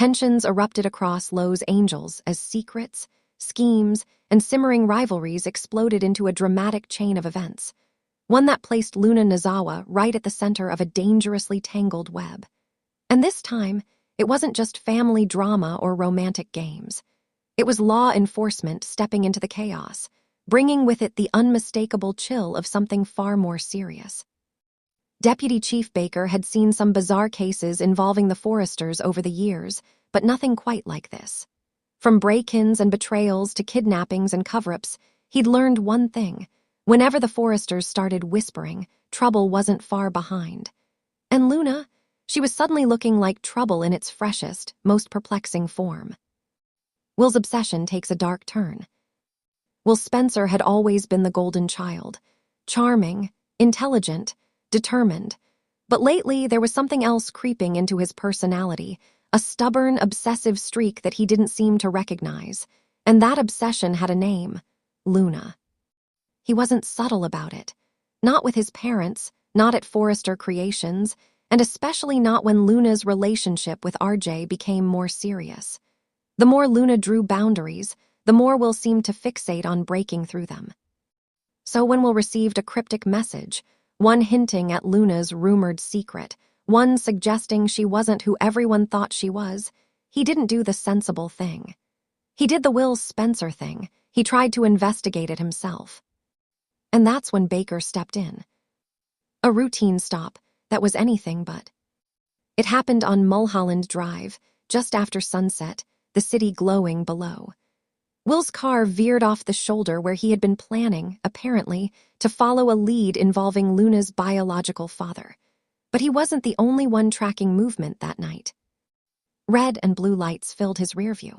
Tensions erupted across Los Angeles as secrets, schemes, and simmering rivalries exploded into a dramatic chain of events, one that placed Luna Nozawa right at the center of a dangerously tangled web. And this time, it wasn't just family drama or romantic games. It was law enforcement stepping into the chaos, bringing with it the unmistakable chill of something far more serious. Deputy Chief Baker had seen some bizarre cases involving the Forresters over the years, but nothing quite like this. From break-ins and betrayals to kidnappings and cover-ups, he'd learned one thing. Whenever the Forresters started whispering, trouble wasn't far behind. And Luna, she was suddenly looking like trouble in its freshest, most perplexing form. Will's obsession takes a dark turn. Will Spencer had always been the golden child, charming, intelligent, determined. But lately, there was something else creeping into his personality, a stubborn, obsessive streak that he didn't seem to recognize. And that obsession had a name: Luna. He wasn't subtle about it. Not with his parents, not at Forrester Creations, and especially not when Luna's relationship with RJ became more serious. The more Luna drew boundaries, the more Will seemed to fixate on breaking through them. So when Will received a cryptic message, one hinting at Luna's rumored secret, one suggesting she wasn't who everyone thought she was, he didn't do the sensible thing. He did the Will Spencer thing. He tried to investigate it himself. And that's when Baker stepped in. A routine stop that was anything but. It happened on Mulholland Drive, just after sunset, the city glowing below. Will's car veered off the shoulder where he had been planning, apparently, to follow a lead involving Luna's biological father. But he wasn't the only one tracking movement that night. Red and blue lights filled his rearview.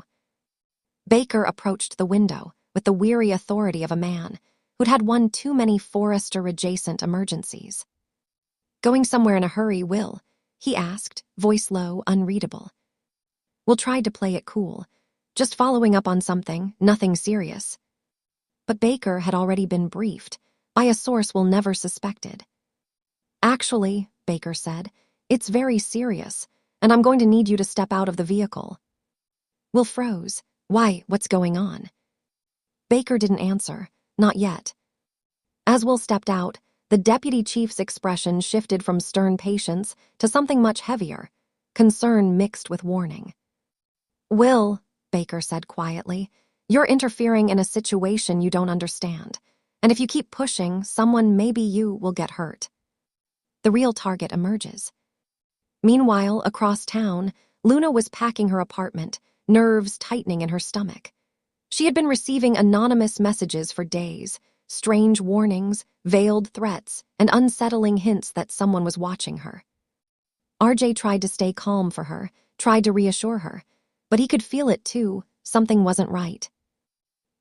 Baker approached the window with the weary authority of a man who'd had one too many Forrester-adjacent emergencies. "Going somewhere in a hurry, Will?" he asked, voice low, unreadable. Will tried to play it cool, just following up on something, nothing serious. But Baker had already been briefed, by a source Will never suspected. "Actually," Baker said, "it's very serious, and I'm going to need you to step out of the vehicle." Will froze. "Why, what's going on?" Baker didn't answer, not yet. As Will stepped out, the deputy chief's expression shifted from stern patience to something much heavier, concern mixed with warning. "Will," Baker said quietly, "you're interfering in a situation you don't understand, and if you keep pushing, someone, maybe you, will get hurt." The real target emerges. Meanwhile, across town, Luna was packing her apartment, nerves tightening in her stomach. She had been receiving anonymous messages for days, strange warnings, veiled threats, and unsettling hints that someone was watching her. RJ tried to stay calm for her, tried to reassure her, but he could feel it too, something wasn't right.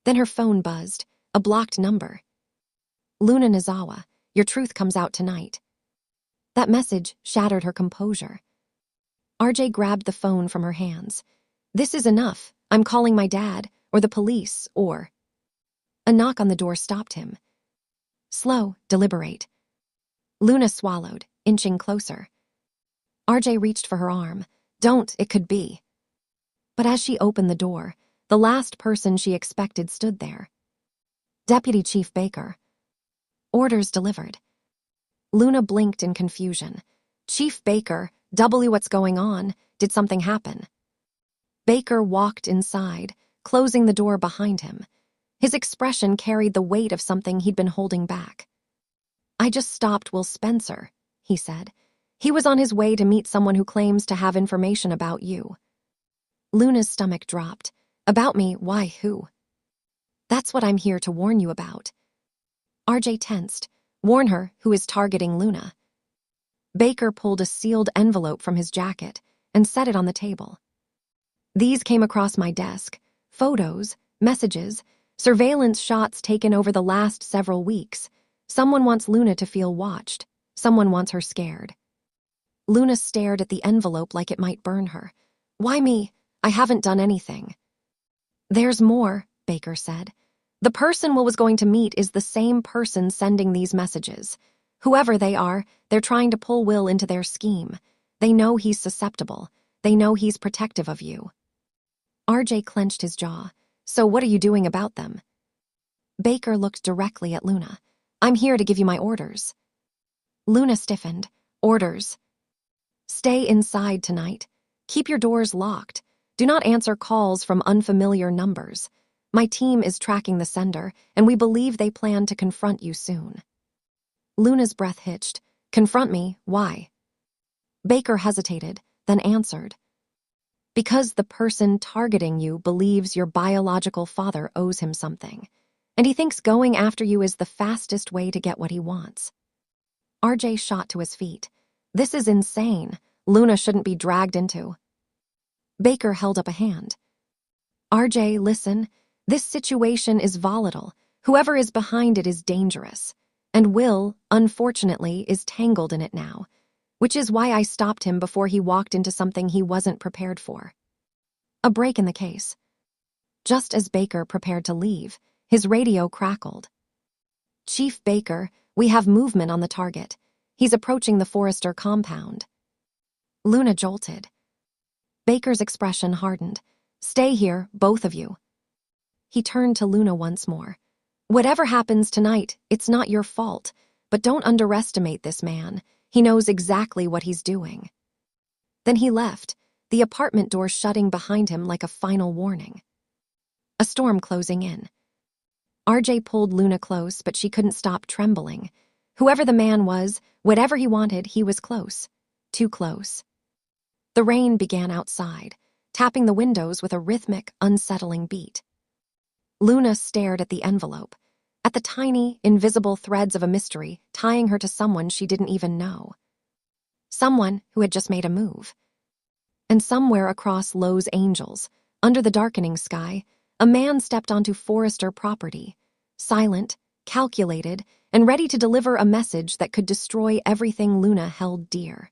Then her phone buzzed, a blocked number. "Luna Nozawa, your truth comes out tonight." That message shattered her composure. RJ grabbed the phone from her hands. "This is enough. I'm calling my dad, or the police, or..." A knock on the door stopped him. Slow, deliberate. Luna swallowed, inching closer. RJ reached for her arm. "Don't, it could be." But as she opened the door, the last person she expected stood there. Deputy Chief Baker. Orders delivered. Luna blinked in confusion. "Chief Baker, what's going on? Did something happen?" Baker walked inside, closing the door behind him. His expression carried the weight of something he'd been holding back. "I just stopped Will Spencer," he said. "He was on his way to meet someone who claims to have information about you." Luna's stomach dropped. "About me? Why, who?" "That's what I'm here to warn you about." RJ tensed. "Warn her who is targeting Luna." Baker pulled a sealed envelope from his jacket and set it on the table. "These came across my desk. Photos, messages, surveillance shots taken over the last several weeks. Someone wants Luna to feel watched. Someone wants her scared." Luna stared at the envelope like it might burn her. "Why me? I haven't done anything." "There's more," Baker said. "The person Will was going to meet is the same person sending these messages. Whoever they are, they're trying to pull Will into their scheme. They know he's susceptible. They know he's protective of you. RJ clenched his jaw. So what are you doing about them? Baker looked directly at Luna. I'm here to give you my orders. Luna stiffened. Orders. Stay inside tonight. Keep your doors locked. Do not answer calls from unfamiliar numbers. My team is tracking the sender, and we believe they plan to confront you soon. Luna's breath hitched. Confront me? Why? Baker hesitated, then answered. Because the person targeting you believes your biological father owes him something, and he thinks going after you is the fastest way to get what he wants. RJ shot to his feet. This is insane. Luna shouldn't be dragged into. Baker held up a hand. RJ, listen. This situation is volatile. Whoever is behind it is dangerous. And Will, unfortunately, is tangled in it now, which is why I stopped him before he walked into something he wasn't prepared for. A break in the case. Just as Baker prepared to leave, his radio crackled. Chief Baker, we have movement on the target. He's approaching the Forrester compound. Luna jolted. Baker's expression hardened. Stay here, both of you. He turned to Luna once more. Whatever happens tonight, it's not your fault, but don't underestimate this man. He knows exactly what he's doing. Then he left, the apartment door shutting behind him like a final warning. A storm closing in. RJ pulled Luna close, but she couldn't stop trembling. Whoever the man was, whatever he wanted, he was close. Too close. The rain began outside, tapping the windows with a rhythmic, unsettling beat. Luna stared at the envelope, at the tiny, invisible threads of a mystery tying her to someone she didn't even know. Someone who had just made a move. And somewhere across Los Angeles, under the darkening sky, a man stepped onto Forrester property, silent, calculated, and ready to deliver a message that could destroy everything Luna held dear.